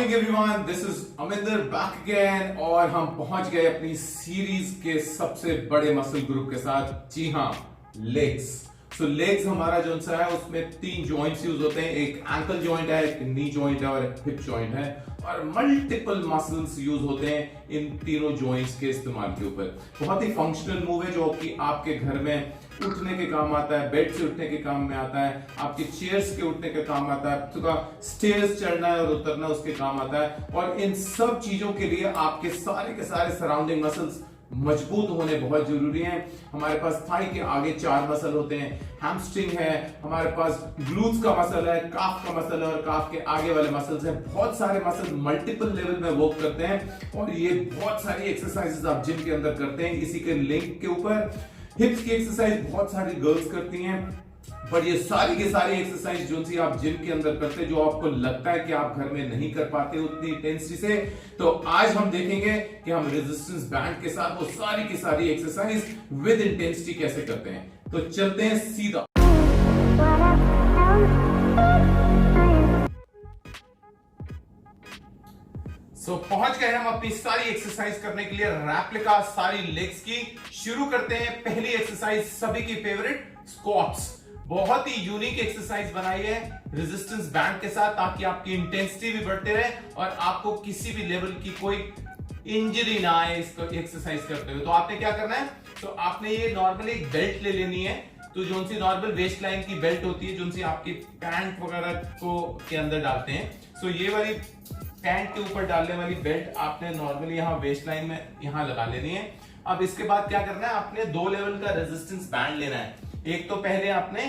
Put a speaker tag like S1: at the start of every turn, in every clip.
S1: Morning everyone, this is Aminder back again और हम पहुंच गए अपनी सीरीज के सबसे बड़े मसल ग्रुप के साथ। जी हाँ, लेग्स। सो लेग्स हमारा जो सा है उसमें 3 जॉइंट्स यूज होते हैं। एक एंकल जॉइंट है, एक नी जॉइंट है और एक हिप जॉइंट है और मल्टीपल मसल्स यूज होते हैं इन तीनों जॉइंट्स के इस्तेमाल के ऊपर। बहुत ही फंक्शनल मूव है जो कि आपके घर में उठने के काम आता है, बेड से उठने के काम में आता है, आपके चेयर्स के उठने के काम आता है, तो स्टेयर्स चढ़ना है और उतरना उसके काम आता है। और इन सब चीजों के लिए आपके सारे सराउंडिंग मसल्स मजबूत होने बहुत जरूरी हैं। हमारे पास थाई के आगे 4 मसल होते हैं, हैमस्ट्रिंग है, हमारे पास ग्लूट्स का मसल है, काफ का मसल है और काफ के आगे वाले मसल्स हैं। बहुत सारे मसल मल्टीपल लेवल में वर्क करते हैं और ये बहुत सारी एक्सरसाइजेस आप जिम के अंदर करते हैं। इसी के लिंक के ऊपर हिप्स की एक्सरसाइज बहुत सारी गर्ल्स करती हैं, पर ये सारी की सारी एक्सरसाइज जो सी आप जिम के अंदर करते हैं, जो आपको लगता है कि आप घर में नहीं कर पाते उतनी इंटेंसिटी से, तो आज हम देखेंगे कि हम रेजिस्टेंस बैंड के साथ वो सारी की सारी एक्सरसाइज विद इंटेंसिटी कैसे करते हैं। तो चलते हैं सीधा। पहुंच गए हम अपनी सारी एक्सरसाइज करने के लिए रेप्लिका सारी लेग्स की। शुरू करते हैं पहली एक्सरसाइज, सभी की फेवरेट स्क्वाट्स। बहुत ही यूनिक एक्सरसाइज बनाई है रेजिस्टेंस बैंड के साथ, ताकि आपकी इंटेंसिटी भी बढ़ते रहे और आपको किसी भी लेवल की कोई इंजरी ना आए इसको एक्सरसाइज करते हुए। तो आपने क्या करना है, तो आपने ये नॉर्मली एक बेल्ट ले लेनी है। तो जो सी नॉर्मल वेस्ट लाइन की बेल्ट होती है, जो सी आपकी पैंट वगैरह को के अंदर डालते हैं, तो ये वाली पैंट के ऊपर डालने वाली बेल्ट आपने नॉर्मली यहाँ वेस्ट लाइन में यहाँ लगा लेनी है। अब इसके बाद क्या करना है, आपने 2 लेवल का रेजिस्टेंस बैंड लेना है। एक तो पहले आपने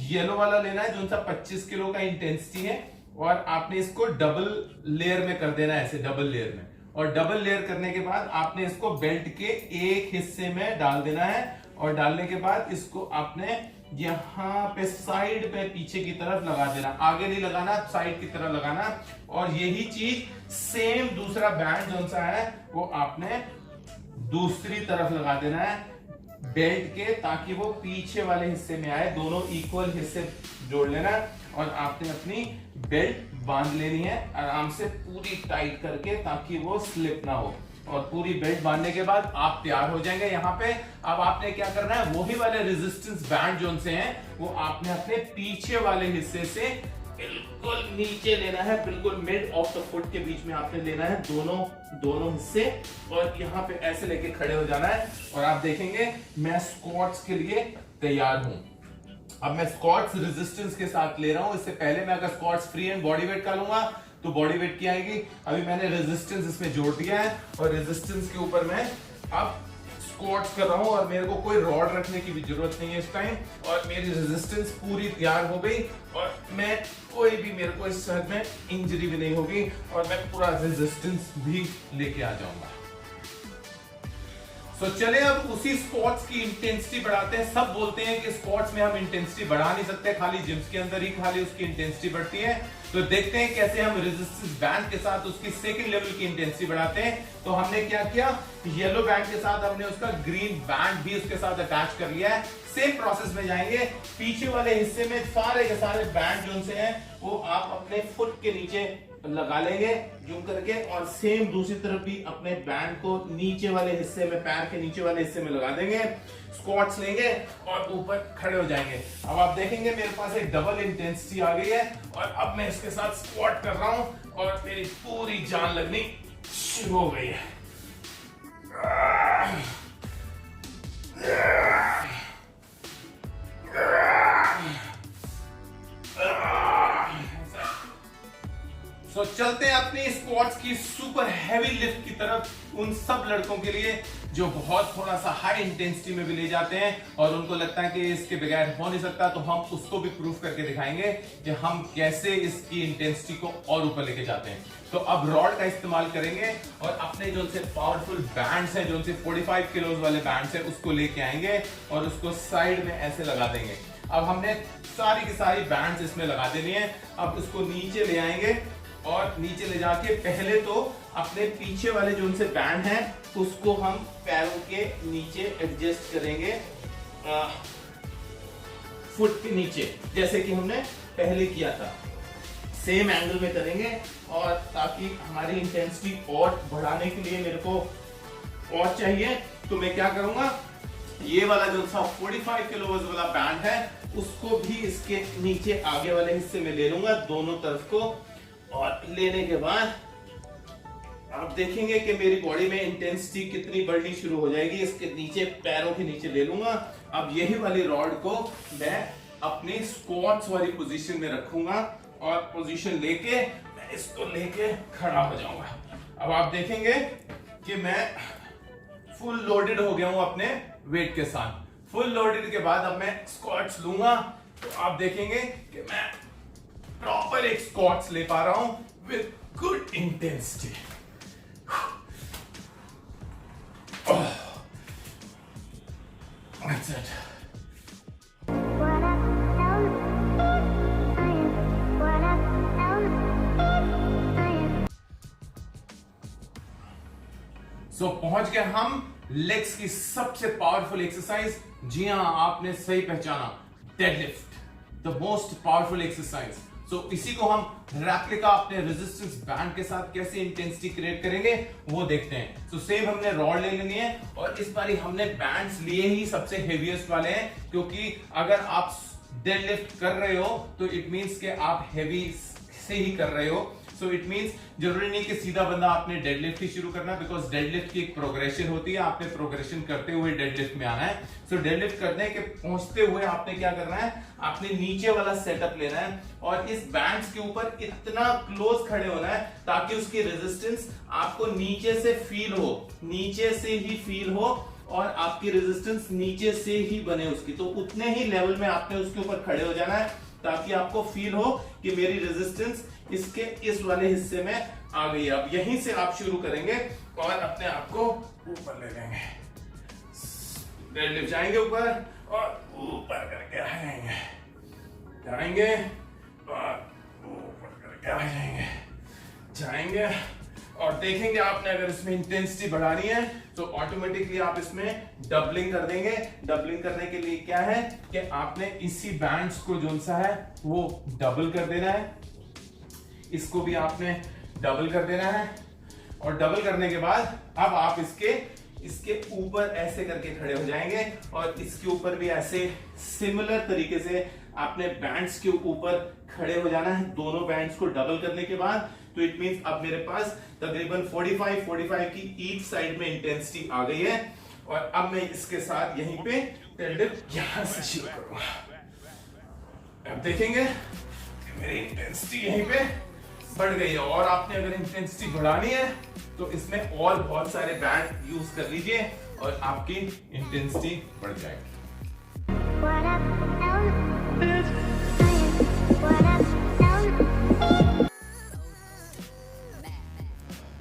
S1: येलो वाला लेना है जो सा 25 किलो का इंटेंसिटी है, और आपने इसको डबल लेयर में कर देना है, ऐसे डबल लेयर में। और डबल लेयर करने के बाद आपने इसको बेल्ट के एक हिस्से में डाल देना है, और डालने के बाद इसको आपने यहाँ पे साइड पे पीछे की तरफ लगा देना, आगे नहीं लगाना, साइड की तरफ लगाना। और यही चीज सेम दूसरा बैंड जो सा है वो आपने दूसरी तरफ लगा देना है बेल्ट के, ताकि वो पीछे वाले हिस्से में आए। दोनों इक्वल हिस्से जोड़ लेना और आपने अपनी बेल्ट बांध लेनी है आराम से पूरी टाइट करके, ताकि वो स्लिप ना हो। और पूरी बेल्ट बांधने के बाद आप तैयार हो जाएंगे। यहाँ पे अब आपने क्या करना है, वही वाले रेजिस्टेंस बैंड जो से हैं वो आपने अपने पीछे वाले हिस्से से बिल्कुल नीचे लेना है, बिल्कुल मिड ऑफ द फुट के बीच में आपने लेना है दोनों हिस्से, और यहाँ पे ऐसे लेके खड़े हो जाना है। और आप देखेंगे मैं स्क्वाट्स के लिए तैयार हूं। अब मैं स्क्वाट्स रेजिस्टेंस के साथ ले रहा हूं। इससे पहले मैं अगर squats free and body weight का लूंगा तो बॉडी वेट की आएगी। अभी मैंने रेजिस्टेंस इसमें जोड़ दिया है और रेजिस्टेंस के ऊपर मैं अब स्क्वाट्स कर रहा हूं, और मेरे को कोई रॉड रखने की भी जरूरत नहीं है इस टाइम। और मेरी रेजिस्टेंस पूरी तैयार हो गई और मैं कोई भी मेरे को इस शहर में इंजरी भी नहीं होगी, और मैं पूरा रेजिस्टेंस भी लेके आ जाऊंगा। तो चले अब उसी स्क्वाट्स की इंटेंसिटी बढ़ाते हैं। सब बोलते हैं कि स्क्वाट्स में हम इंटेंसिटी बढ़ा नहीं सकते, खाली जिम्स के अंदर ही खाली उसकी इंटेंसिटी बढ़ती है। तो देखते हैं कैसे हम रेजिस्टेंस बैंड के साथ उसकी सेकंड लेवल की इंटेंसिटी बढ़ाते हैं। तो हमने क्या किया, येलो बैंड के साथ हमने उसका ग्रीन बैंड भी उसके साथ अटैच कर लिया है। सेम प्रोसेस में जाएंगे। पीछे वाले हिस्से में सारे के सारे बैंड जो से हैं वो आप अपने फुट के नीचे लगा लेंगे जूम करके, और सेम दूसरी तरफ भी अपने बैंड को नीचे वाले हिस्से में, पैर के नीचे वाले हिस्से में लगा देंगे। स्क्वाट्स लेंगे और ऊपर खड़े हो जाएंगे। अब आप देखेंगे मेरे पास एक डबल इंटेंसिटी आ गई है, और अब मैं इसके साथ स्क्वाट कर रहा हूं और मेरी पूरी जान लगनी शुरू हो गई है। तो चलते हैं अपनी स्क्वाट्स की सुपर हैवी लिफ्ट की तरफ। उन सब लड़कों के लिए जो बहुत थोड़ा सा हाई इंटेंसिटी में भी ले जाते हैं और उनको लगता है कि इसके बगैर हो नहीं सकता, तो हम उसको भी प्रूफ करके दिखाएंगे कि हम कैसे इसकी इंटेंसिटी को और ऊपर लेके जाते हैं। तो अब रॉड का इस्तेमाल करेंगे और अपने जो से पावरफुल बैंड्स हैं, जो से 45 किलोज वाले बैंड्स हैं, उसको लेके आएंगे और उसको साइड में ऐसे लगा देंगे। अब हमने सारी की सारी बैंड्स इसमें लगा देनी है। अब इसको नीचे ले आएंगे और नीचे ले जाके पहले तो अपने पीछे वाले जो उनसे बैंड है उसको हम पैरों के नीचे एडजस्ट करेंगे, फुट के नीचे, जैसे कि हमने पहले किया था। सेम एंगल में करेंगे, और ताकि हमारी इंटेंसिटी और बढ़ाने के लिए मेरे को और चाहिए, तो मैं क्या करूंगा, ये वाला जो सा 45 किलोवाट वाला बैंड है उसको भी इसके नीचे आगे वाले हिस्से में ले लूंगा दोनों तरफ को, और लेने के बाद आप देखेंगे कि मेरी बॉडी में इंटेंसिटी कितनी बढ़नी शुरू हो जाएगी। इसके नीचे पैरों के नीचे ले लूंगा। अब यही वाली रॉड को मैं अपनी स्क्वाट्स वाली पोजीशन में रखूंगा, और पोजीशन लेके मैं इसको लेके खड़ा हो जाऊंगा। अब आप देखेंगे कि मैं फुल लोडेड हो गया हूं अपने वेट के साथ। फुल लोडेड के बाद अब मैं स्क्वाट्स लूंगा, तो आप देखेंगे कि मैं प्रॉपर एक स्क्वाट्स ले पा रहा हूं with good intensity. That's it. So, पहुंच गए हम लेग्स की सबसे पावरफुल एक्सरसाइज। जी हां, आपने सही पहचाना, deadlift, the most powerful exercise. So इसी को हम रेप्लिका अपने रेजिस्टेंस बैंड के साथ कैसे इंटेंसिटी क्रिएट करेंगे वो देखते हैं। सो सेम हमने रॉड ले लेनी है, और इस बारी हमने बैंड्स लिए ही सबसे हेवीएस्ट वाले हैं, क्योंकि अगर आप डेडलिफ्ट कर रहे हो तो इट मींस कि आप हेवी से ही कर रहे हो। सो इट मींस जरूरी नहीं कि सीधा बंदा आपने डेडलिफ्ट ही शुरू करना, बिकॉज डेडलिफ्ट की एक प्रोग्रेशन होती है, आपने प्रोग्रेशन करते हुए डेडलिफ्ट में आना है। सो डेडलिफ्ट करने के पहुंचते हुए आपने क्या करना है, आपने नीचे वाला सेटअप लेना है, और इस बैंड्स के ऊपर इतना क्लोज खड़े होना है ताकि उसकी रेजिस्टेंस आपको नीचे से फील हो, नीचे से ही फील हो, और आपकी रेजिस्टेंस नीचे से ही बने उसकी। तो उतने ही लेवल में आपने उसके ऊपर खड़े हो जाना है, ताकि आपको फील हो कि मेरी रेजिस्टेंस इसके इस वाले हिस्से में आ गई है। अब यहीं से आप शुरू करेंगे और अपने आप को ऊपर ले लेंगे, डेडलिफ्ट जाएंगे ऊपर और ऊपर करके आएंगे, जाएंगे और ऊपर करके आएंगे, जाएंगे। और देखेंगे आपने अगर इसमें इंटेंसिटी बढ़ानी है तो ऑटोमेटिकली आप इसमें डबलिंग कर देंगे। डबलिंग करने के लिए क्या है कि आपने इसी बैंड्स को जो सा है वो डबल कर देना है, इसको भी आपने डबल कर देना है, और डबल करने के बाद अब आप इसके ऊपर ऐसे करके खड़े हो जाएंगे, और इसके ऊपर भी ऐसे सिमिलर तरीके से आपने बैंड्स के ऊपर खड़े हो जाना है। दोनों बैंड्स को डबल करने के बाद तो इट मींस अब मेरे पास तकरीबन 45 की ईच साइड में इंटेंसिटी आ गई है, और अब मैं इसके साथ यहीं पे डेडलिफ्ट यहां से शुरू करूंगा। अब देखेंगे कि मेरी इंटेंसिटी यहीं पे बढ़ गई है, और आपने अगर इंटेंसिटी बढ़ानी है तो इसमें और बहुत सारे बैंड यूज कर लीजिए और आपकी इंटेंसिटी बढ़ जाएगी।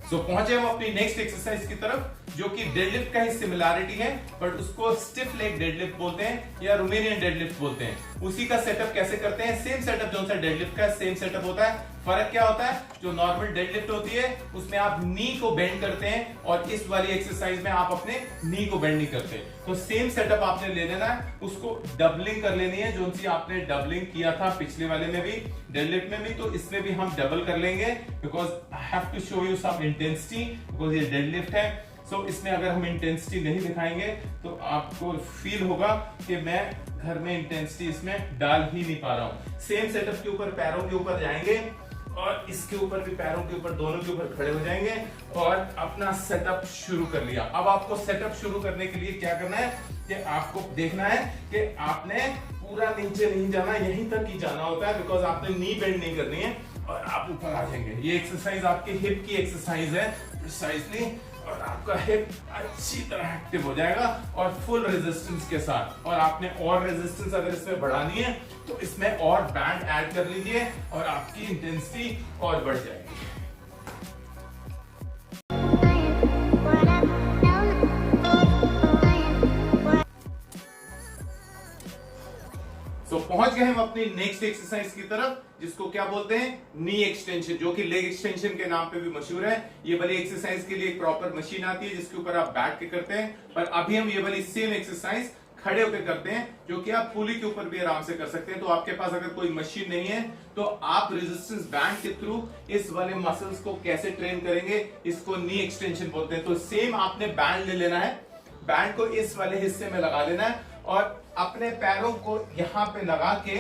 S1: तो पहुंचे हम अपनी नेक्स्ट एक्सरसाइज की तरफ, जो कि डेडलिफ्ट का ही सिमिलैरिटी है, बट उसको स्टिफ लेग डेडलिफ्ट बोलते हैं या रोमेनियन डेडलिफ्ट बोलते हैं। उसी का सेटअप कैसे करते हैं, सेम सेटअप जो सा डेडलिफ्ट का सेम सेटअप होता है। फर्क क्या होता है, जो नॉर्मल डेडलिफ्ट होती है उसमें आप नी को बेंड करते हैं, और इस वाली एक्सरसाइज में आप अपने नी को बेंड नहीं करते। तो सेम सेटअप आपने ले लेना है, उसको डबलिंग कर लेनी है, जो सी आपने डबलिंग किया था पिछले वाले में भी, डेडलिफ्ट में भी, तो इसमें भी हम डबल कर लेंगे, because I have to show you some intensity, because ये डेडलिफ्ट है। सो इसमें अगर हम इंटेंसिटी नहीं दिखाएंगे तो आपको फील होगा कि मैं घर में इंटेंसिटी इसमें डाल ही नहीं पा रहा हूं। सेम सेटअप के ऊपर पैरों के ऊपर जाएंगे, और इसके ऊपर भी पैरों के ऊपर, दोनों के ऊपर खड़े हो जाएंगे, और अपना सेटअप शुरू कर लिया। अब आपको सेटअप शुरू करने के लिए क्या करना है कि आपको देखना है कि आपने पूरा नीचे नहीं जाना, यहीं तक ही जाना होता है, बिकॉज आपने नी बेंड नहीं करनी है, और आप ऊपर आ जाएंगे। ये एक्सरसाइज आपके हिप की एक्सरसाइज है प्रिसाइजली, और आपका हिप अच्छी तरह एक्टिव हो जाएगा और फुल रेजिस्टेंस के साथ। और आपने और रेजिस्टेंस अगर इसमें बढ़ानी है तो इसमें और बैंड ऐड कर लीजिए, और आपकी इंटेंसिटी और बढ़ जाएगी। तो पहुंच गए हम अपनी नेक्स्ट एक्सरसाइज की तरफ, जिसको क्या बोलते हैं, नी एक्सटेंशन, जो कि लेग एक्सटेंशन के नाम पे भी मशहूर है। ये वाली एक्सरसाइज के लिए एक प्रॉपर मशीन आती है जिसके ऊपर आप बैठ के करते हैं, पर अभी हम ये वाली सेम एक्सरसाइज खड़े होकर करते हैं, जो कि आप पुली के ऊपर भी आराम से कर सकते हैं। तो आपके पास अगर कोई मशीन नहीं है तो आप रेजिस्टेंस बैंड के थ्रू इस वाले मसल्स को कैसे ट्रेन करेंगे, इसको नी एक्सटेंशन बोलते हैं। तो सेम आपने बैंड ले लेना है, बैंड को इस वाले हिस्से में लगा लेना है और अपने पैरों को यहां पे लगा के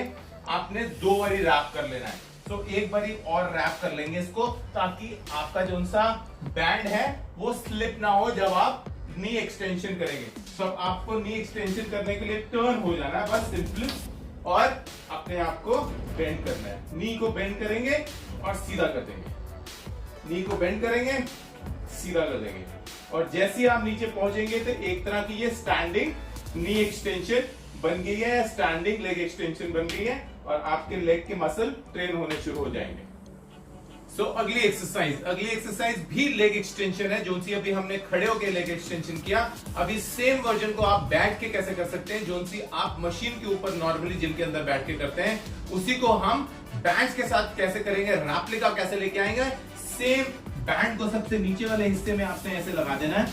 S1: आपने 2 बारी रैप कर लेना है। तो एक बारी और रैप कर लेंगे इसको, ताकि आपका जो सा बैंड है वो स्लिप ना हो जब आप नी एक्सटेंशन करेंगे। तो आपको नी एक्सटेंशन करने के लिए टर्न हो जाना है बस सिंपली, और अपने आप को बेंड करना है। नी को बेंड करेंगे और सीधा कर देंगे, नी को बेंड करेंगे, सीधा कर देंगे, और जैसे ही आप नीचे पहुंचेंगे तो एक तरह की ये स्टैंडिंग नी एक्सटेंशन बन गई है, स्टैंडिंग लेग एक्सटेंशन बन गई है, और आपके लेग के मसल ट्रेन होने शुरू हो जाएंगे। सो अगली एक्सरसाइज भी लेग एक्सटेंशन है, जो सी अभी हमने खड़े होकर लेग एक्सटेंशन किया। अभी सेम वर्जन को आप बैठ के कैसे कर सकते हैं, जो सी आप मशीन के ऊपर नॉर्मली जिम के अंदर बैठ के करते हैं, उसी को हम बैंड के साथ कैसे करेंगे, रेप्लिका कैसे लेके आएंगे। सेम बैंड को सबसे नीचे वाले हिस्से में आपने ऐसे लगा देना है,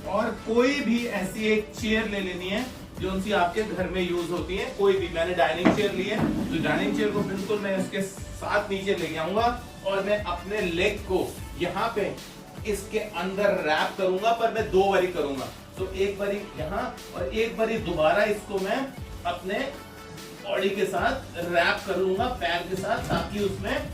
S1: और कोई भी ऐसी एक चेयर ले लेनी है जो सी आपके घर में यूज होती है, कोई भी। मैंने डाइनिंग चेयर ली है, तो डाइनिंग चेयर को बिल्कुल मैं इसके साथ नीचे लेके आऊंगा, और मैं अपने लेग को यहाँ पे इसके अंदर रैप करूंगा, पर मैं 2 बारी करूंगा। तो एक बारी यहाँ और एक बारी दोबारा इसको मैं अपने बॉडी के साथ रैप करूंगा पैर के साथ, ताकि उसमें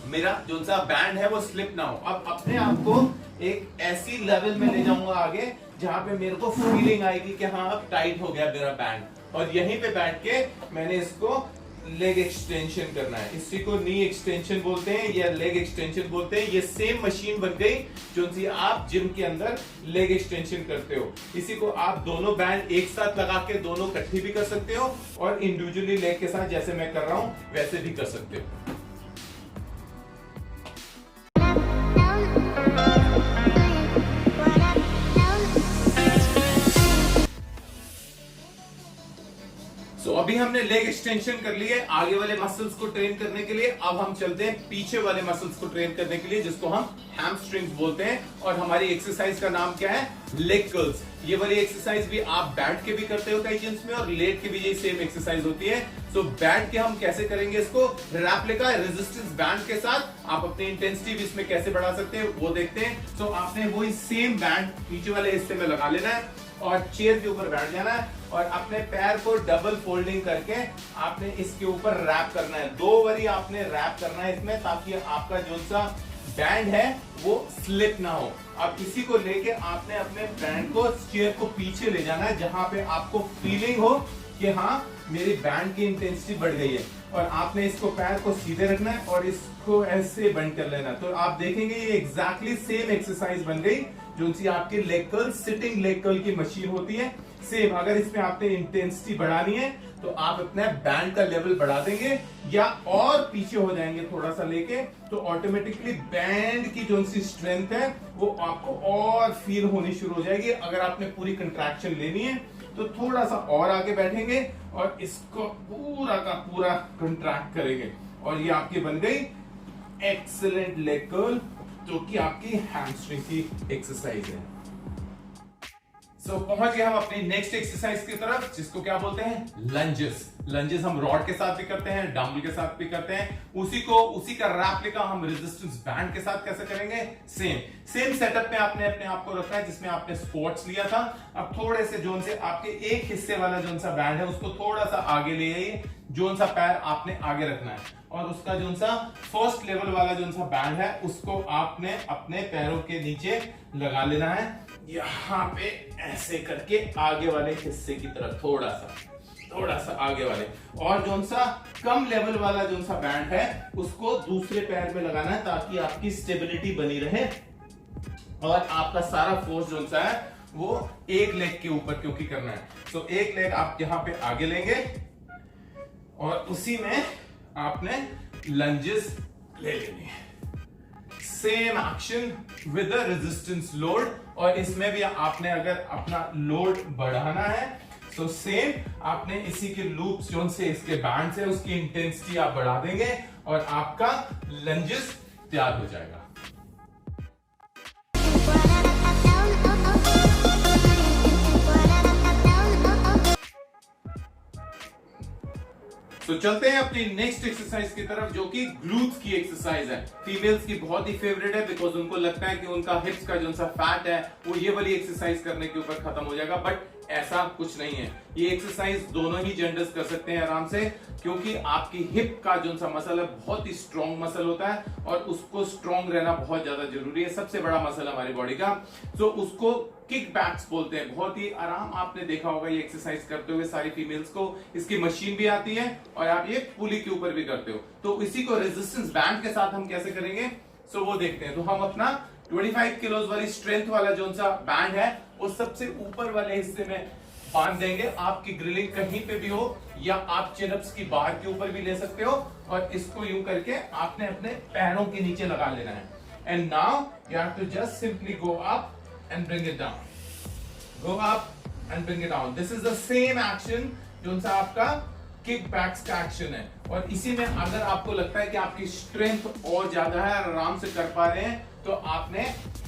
S1: मेरा जो सा बैंड है वो स्लिप ना हो। अब अपने आप को एक ऐसी लेवल में ले जाऊंगा आगे जहां पे मेरे को फीलिंग आएगी कि हाँ अब टाइट हो गया मेरा बैंड, और यहीं पे बैठ के मैंने इसको लेग एक्सटेंशन करना है। इसी को नी एक्सटेंशन बोलते हैं या लेग एक्सटेंशन बोलते हैं। ये सेम मशीन बन गई जो सी आप जिम के अंदर लेग एक्सटेंशन करते हो। इसी को आप दोनों बैंड एक साथ लगा के दोनों इकट्ठी भी कर सकते हो, और इंडिविजुअली लेग के साथ जैसे मैं कर रहा हूं वैसे भी कर सकते हो। तो अभी हमने लेग एक्सटेंशन कर लिए आगे वाले मसल्स को ट्रेन करने के लिए। अब हम चलते हैं पीछे वाले मसल्स को ट्रेन करने के लिए, जिसको हम हैमस्ट्रिंग्स बोलते हैं। और हमारी एक्सरसाइज का नाम क्या है, लेग कर्ल्स। ये वाली एक्सरसाइज भी आप बैठ के भी करते हो कई जिम्स में, और लेट के भी ये सेम एक्सरसाइज होती है। तो बैठ के हम कैसे करेंगे इसको, रेप्लिका रेजिस्टेंस बैंड के साथ आप अपनी इंटेंसिटी भी इसमें कैसे बढ़ा सकते हैं वो देखते हैं। तो आपने वही सेम बैंड नीचे वाले हिस्से में लगा लेना है, और चेयर के ऊपर बैठ जाना है, और अपने पैर को डबल फोल्डिंग करके आपने इसके ऊपर रैप करना है। 2 बारी आपने रैप करना है इसमें, ताकि आपका जो सा बैंड है वो स्लिप ना हो। अब इसी को लेके आपने अपने बैंड को चेयर को पीछे ले जाना है, जहां पे आपको फीलिंग हो कि हाँ मेरी बैंड की इंटेंसिटी बढ़ गई है, और आपने इसको पैर को सीधे रखना है और इसको ऐसे बंद कर लेना। तो आप देखेंगे ये एग्जैक्टली सेम एक्सरसाइज बन गई, जो सी आपकी leg curl sitting leg curl की मशीन होती है। सेम अगर इसमें आपने इंटेंसिटी बढ़ानी है तो आप अपने बैंड का लेवल बढ़ा देंगे, या और पीछे हो जाएंगे थोड़ा सा लेके, तो ऑटोमेटिकली बैंड की जो सी स्ट्रेंथ है वो आपको और फील होनी शुरू हो जाएगी। अगर आपने पूरी कंट्रैक्शन लेनी है तो थोड़ा सा और आगे बैठेंगे और इसको पूरा का पूरा कंट्रैक्ट करेंगे, और ये आपकी बन गई एक्सीलेंट लेग कर्ल, जो कि आपकी हैमस्ट्रिंग की एक्सरसाइज है। सो पहुंच गए हम अपनी नेक्स्ट एक्सरसाइज की तरफ, जिसको क्या बोलते हैं, लंजेस। लंजेस हम रॉड के साथ भी करते हैं, डंबल के साथ भी करते हैं। उसी का रेप्लिका हम रेजिस्टेंस बैंड के साथ कैसे करेंगे, सेम सेटअप में आपने अपने आप को रखना है जिसमें आपने स्क्वाट्स लिया था। अब थोड़े से जोन से आपके एक हिस्से वाला जोन सा बैंड है उसको थोड़ा सा आगे ले आइए, जोन सा पैर आपने आगे रखना है, और उसका जोन सा फर्स्ट लेवल वाला जोन सा बैंड है उसको आपने अपने पैरों के नीचे लगा लेना है, यहां पे ऐसे करके आगे वाले हिस्से की तरफ थोड़ा सा आगे वाले। और जोन सा कम लेवल वाला जोन सा बैंड है उसको दूसरे पैर में लगाना है, ताकि आपकी स्टेबिलिटी बनी रहे और आपका सारा फोर्स जोन सा है वो एक लेग के ऊपर क्योंकि करना है। तो एक लेग आप यहां पे आगे लेंगे और उसी में आपने लंजेस ले लेनी है। Same action with resistance load, और इसमें भी आपने अगर अपना लोड बढ़ाना है तो सेम आपने इसी के लूप्स जोन से इसके बैंड से उसकी इंटेंसिटी आप बढ़ा देंगे और आपका लंजेस तैयार हो जाएगा। तो चलते हैं अपनी नेक्स्ट एक्सरसाइज की तरफ, जो कि ग्लूट्स की एक्सरसाइज है। फीमेल्स की बहुत ही फेवरेट है, बिकॉज उनको लगता है कि उनका हिप्स का जो सा फैट है वो ये वाली एक्सरसाइज करने के ऊपर खत्म हो जाएगा, बट ऐसा कुछ नहीं है। ये एक्सरसाइज दोनों ही जेंडर्स कर सकते हैं आराम से, क्योंकि आपकी हिप का जो सा मसल है बहुत ही स्ट्रॉन्ग मसल होता है और उसको स्ट्रॉन्ग रहना बहुत ज्यादा जरूरी है। सबसे बड़ा मसल हमारी बॉडी का, तो उसको किक बैक्स बोलते हैं। बहुत ही आराम आपने देखा होगा ये एक्सरसाइज करते हुए सारी फीमेल्स को। इसकी मशीन भी आती है और आप ये पुली के ऊपर भी करते हो। तो इसी को रेजिस्टेंस बैंड के साथ हम कैसे करेंगे, सो वो देखते हैं। तो हम अपना 25 किलोज वाली स्ट्रेंथ वाला जो सा बैंड है वो सबसे ऊपर वाले हिस्से में बांध देंगे। आपकी ग्रिलिंग कहीं पे भी हो, या आप चिनअप्स की बार के ऊपर भी ले सकते हो, और इसको यूं करके आपने अपने पैरों के नीचे लगा लेना है। And now you have to just simply go up and bring it down. Go up and bring it down. This is the same action जो सा आपका किक बैक्स का एक्शन है। और इसी में अगर आपको लगता है कि आपकी स्ट्रेंथ और ज्यादा है और आराम से कर पा रहे हैं, तो आपने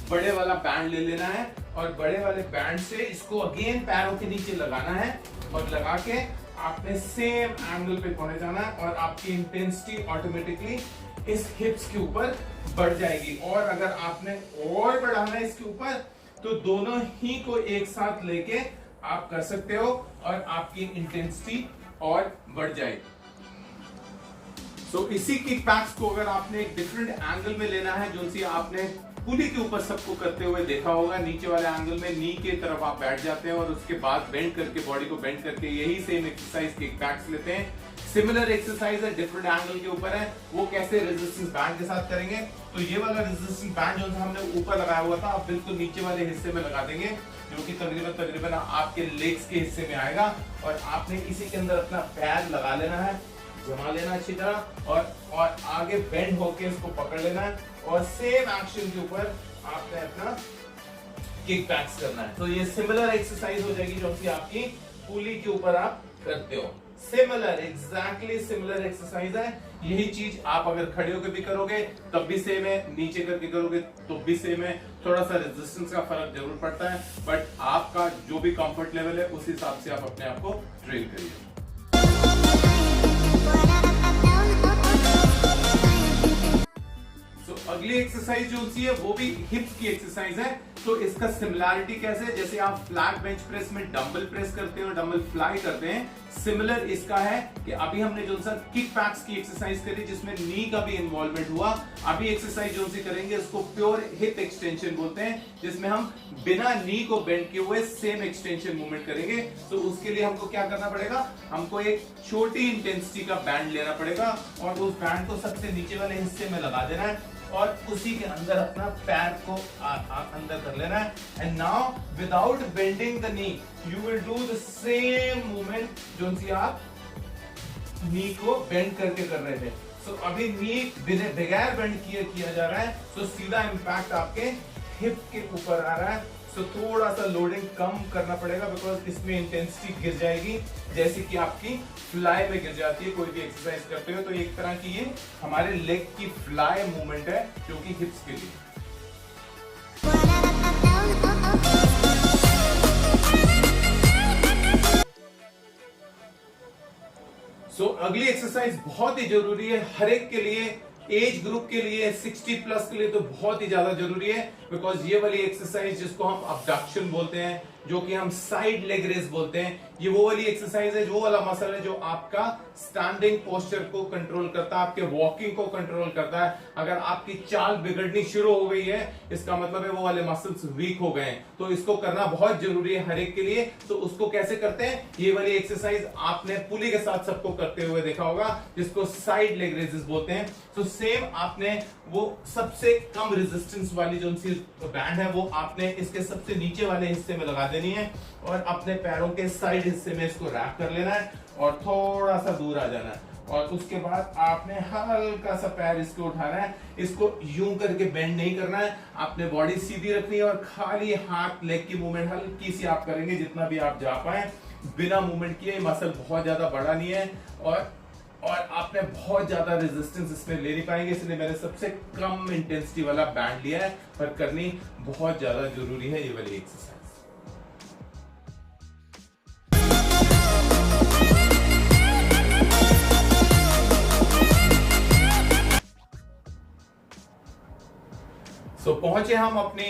S1: बड़े वाला बैंड ले लेना है और बड़े वाले बैंड से इसको अगेन पैरों के नीचे लगाना है, और लगा के आपने सेम एंगल पे पहुंच जाना है और आपकी इंटेंसिटी ऑटोमेटिकली इस हिप्स के ऊपर बढ़ जाएगी। और अगर आपने और बढ़ाना है इसके ऊपर, तो दोनों ही को एक साथ लेके आप कर सकते हो और आपकी इंटेंसिटी और बढ़ जाएगी। इसी किक बैक्स को अगर आपने एक डिफरेंट एंगल में लेना है, जो सी आपने पुली के ऊपर सबको करते हुए देखा होगा, नीचे वाले एंगल में नी के तरफ आप बैठ जाते हैं और उसके बाद बेंड करके बॉडी को बेंड करके यही सेम एक्सरसाइज किक बैक्स लेते हैं। सिमिलर एक्सरसाइज है, डिफरेंट एंगल के ऊपर है। वो कैसे रेजिस्टेंस बैंड के साथ करेंगे, तो ये वाला रेजिस्टेंस बैंड जो हमने ऊपर लगाया हुआ था, आप बिल्कुल नीचे वाले हिस्से में लगा देंगे, जो कि तकरीबन आपके लेग्स के हिस्से में आएगा। और आपने इसी के अंदर अपना पैर लगा लेना है, जमा लेना अच्छी तरह, और आगे बेंड होके इसको पकड़ लेना है, और सेम एक्शन के ऊपर आपने अपना किक बैक्स करना है। तो ये सिमिलर एक्सरसाइज हो जाएगी जो कि आपकी पुली के ऊपर आप करते हो। सिमिलर, एग्जैक्टली सिमिलर एक्सरसाइज है। यही चीज आप अगर खड़े होकर भी करोगे तब भी सेम है, नीचे करके करोगे तो भी सेम है। थोड़ा सा रेजिस्टेंस का फर्क जरूर पड़ता है, बट आपका जो भी कंफर्ट लेवल है उस हिसाब से आप अपने आप को ट्रेन करिए। अगली एक्सरसाइज जो होती है वो भी हिप्स की एक्सरसाइज है। तो इसका सिमिलैरिटी कैसे है, जैसे आप फ्लैट बेंच प्रेस में डंबल प्रेस करते हो, डंबल फ्लाई करते हैं, सिमिलर इसका है कि अभी हमने जो सा किक बैक्स की एक्सरसाइज करी जिसमें नी का भी इन्वॉल्वमेंट हुआ, अभी एक्सरसाइज जो सी करेंगे उसको प्योर हिप एक्सटेंशन बोलते हैं, जिसमें हम बिना नी को बेंड किए हुए सेम एक्सटेंशन मूवमेंट करेंगे। तो उसके लिए हमको क्या करना पड़ेगा, हमको एक छोटी इंटेंसिटी का बैंड लेना पड़ेगा और उस बैंड को सबसे नीचे वाले हिस्से में लगा देना है और उसी के अंदर अपना पैर को अंदर कर लेना है। And now without bending the knee you will do the same movement जो सी आप नी को बेंड करके कर रहे थे। सो अभी नी बगैर बेंड किया जा रहा है, तो सीधा इंपैक्ट आपके हिप के ऊपर आ रहा है। सो थोड़ा सा लोडिंग कम करना पड़ेगा, बिकॉज इसमें इंटेंसिटी गिर जाएगी जैसे कि आपकी फ्लाई में गिर जाती है। कोई भी एक्सरसाइज करते हो तो एक तरह की ये हमारे लेग की फ्लाई मूवमेंट है जो कि हिप्स के लिए। अगली एक्सरसाइज बहुत ही जरूरी है हर एक के लिए, एज ग्रुप के लिए, 60 प्लस के लिए तो बहुत ही ज्यादा जरूरी है, बिकॉज ये वाली एक्सरसाइज जिसको हम अबडक्शन बोलते हैं, जो कि हम साइड लेग रेस बोलते हैं, ये वो वाली एक्सरसाइज है, जो वाला मसल है जो आपका स्टैंडिंग पोस्चर को कंट्रोल करता है, आपके वॉकिंग को कंट्रोल करता है। अगर आपकी चाल बिगड़नी शुरू हो गई है, इसका मतलब है वो वाले मसल्स वीक हो गए हैं, तो इसको करना बहुत जरूरी है हर एक के लिए। तो उसको कैसे करते हैं, ये वाली एक्सरसाइज आपने पुली के साथ सबको करते हुए देखा होगा, जिसको साइड लेग रेसेस बोलते हैं। तो सेम आपने वो सबसे कम रेजिस्टेंस वाली जो बैंड है वो आपने इसके सबसे नीचे वाले हिस्से में लगा देनी है और अपने पैरों के साइड हिस्से में इसको रैप कर लेना है और थोड़ा सा दूर आ जाना है। और उसके बाद आपने हल्का सा पैर इसको उठाना है, इसको यूं करके बेंड नहीं करना है, आपने बॉडी सीधी रखनी है और खाली हाथ लेग की मूवमेंट हल्की सी आप करेंगे जितना भी आप जा पाए, बिना मूवमेंट किए। मसल बहुत ज्यादा बड़ा नहीं है और आपने बहुत ज्यादा रेजिस्टेंस इसमें ले नहीं पाएंगे, इसलिए मैंने सबसे कम इंटेंसिटी वाला बैंड लिया है, पर करनी बहुत ज्यादा जरूरी है ये वाली एक्सरसाइज। सो पहुंचे हम अपनी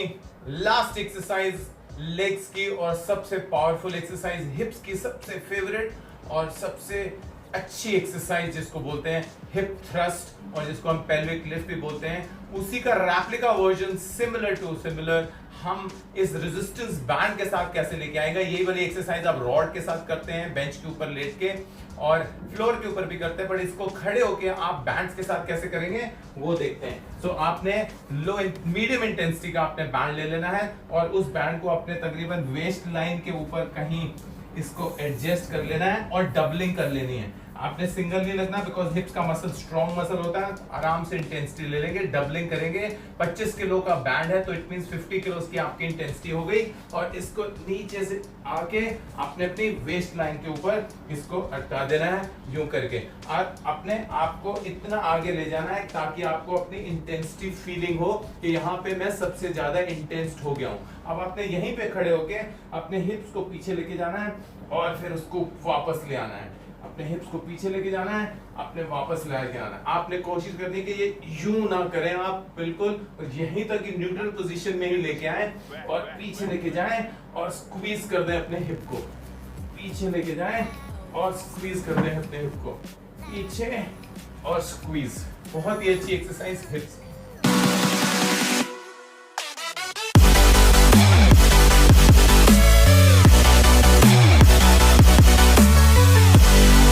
S1: लास्ट एक्सरसाइज लेग्स की, और सबसे पावरफुल एक्सरसाइज, हिप्स की सबसे फेवरेट और सबसे अच्छी एक्सरसाइज जिसको बोलते हैं हिप थ्रस्ट, और जिसको हम पेल्विक लिफ्ट भी बोलते हैं, उसी का रेप्लिका वर्जन सिमिलर हम इस रेजिस्टेंस बैंड के साथ कैसे लेके आएगा। यही वाली एक्सरसाइज आप रॉड के साथ करते हैं, बेंच के ऊपर लेट के, और फ्लोर के ऊपर भी करते हैं, पर इसको खड़े होके आप बैंड्स के साथ कैसे करेंगे वो देखते हैं। सो आपने मीडियम इंटेंसिटी का आपने बैंड ले लेना है, और उस बैंड को अपने तकरीबन वेस्ट लाइन के ऊपर कहीं इसको एडजस्ट कर लेना है, और डबलिंग कर लेनी है। आपने सिंगल नहीं लगना, बिकॉज हिप्स का मसल स्ट्रॉन्ग मसल होता है। आराम से इंटेंसिटी ले लेंगे, डबलिंग करेंगे। 25 किलो का बैंड है तो इट मींस 50 किलो की आपकी इंटेंसिटी हो गई, और इसको नीचे से आके आपने अपनी वेस्ट लाइन के ऊपर इसको अटका देना है यूं करके, और अपने आप को इतना आगे ले जाना है ताकि आपको अपनी इंटेंसिटी फीलिंग हो कि यहाँ पे मैं सबसे ज्यादा इंटेंस हो गया हूँ। अब आपने यहीं पे खड़े होके अपने हिप्स को पीछे लेके जाना है, और फिर उसको वापस ले आना है। अपने हिप्स को पीछे लेके जाना है, अपने वापस लेके आना है। आपने कोशिश करनी है कि ये यूं ना करें आप, बिल्कुल यहीं तक न्यूट्रल पोजीशन में ही लेके आए, और पीछे लेके जाएं और स्क्वीज कर दें अपने हिप को। पीछे लेके जाएं और स्क्वीज कर दें अपने हिप को, पीछे और स्क्वीज। बहुत ही अच्छी एक्सरसाइज हिप्स